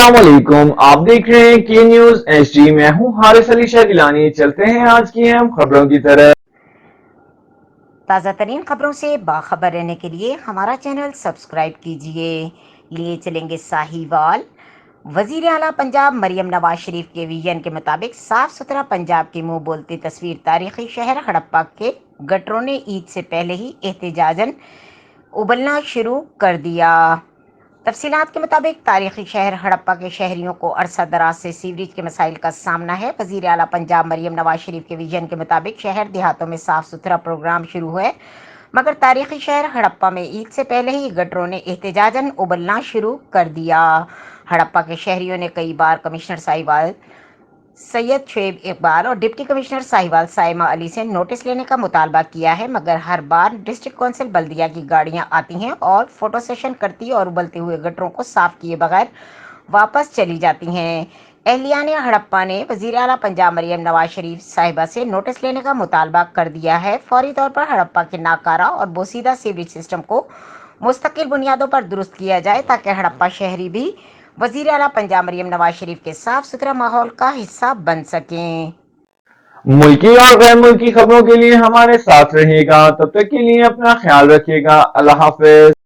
अस्सलाम वालेकुम, आप देख रहे हैं के न्यूज एचडी। मैं हूं हारिस अली शाह गिलानी। चलते हैं आज की अहम खबरों की तरफ। ताज़ा तरीन खबरों से बाखबर रहने के लिए हमारा चैनल सब्सक्राइब कीजिए। लिए चलेंगे साहिवाल। वजीर आला पंजाब मरियम नवाज शरीफ के विजन के मुताबिक साफ सुथरा पंजाब की मुंह बोलती तस्वीर तारीखी शहर हड़प्पा के गटरों ने ईद से पहले ही एहतजाजन उबलना शुरू कर दिया। तफसीलात के मुताबिक तारीखी शहर हड़प्पा के शहरियों को अरसा दराज से सीवरेज के मसाइल का सामना है। वजीर आला पंजाब मरियम नवाज शरीफ के विजन के मुताबिक शहर देहातों में साफ सुथरा प्रोग्राम शुरू हुए, मगर तारीखी शहर हड़प्पा में ईद से पहले ही गटरों ने एहतजाजन उबलना शुरू कर दिया। हड़प्पा के शहरियों ने कई बार कमिश्नर साहिवाल सैयद शुएब इकबाल और डिप्टी कमिश्नर साहिवाल साइमा अली से नोटिस लेने का मुतालबा किया है, मगर हर बार डिस्ट्रिक्ट काउंसिल बल्दिया की गाड़ियां आती हैं और फोटो सेशन करती और उबलते हुए गटरों को साफ किए बगैर वापस चली जाती हैं। एहलियान हड़प्पा ने वजीर आला पंजाब मरियम नवाज शरीफ साहिबा से नोटिस लेने का मुतालबा कर दिया है। फौरी तौर पर हड़प्पा के नाकारा और बोसीदा सीवरेज सिस्टम को मुस्तकिल बुनियादों पर दुरुस्त किया जाए, ताकि हड़प्पा शहरी भी वजीर आला पंजाब मरियम नवाज शरीफ के साफ सुथरा माहौल का हिस्सा बन सकें। मुल्की और गैर मुल्की खबरों के लिए हमारे साथ रहिएगा। तब तक के लिए अपना ख्याल रखिएगा। अल्लाह हाफिज।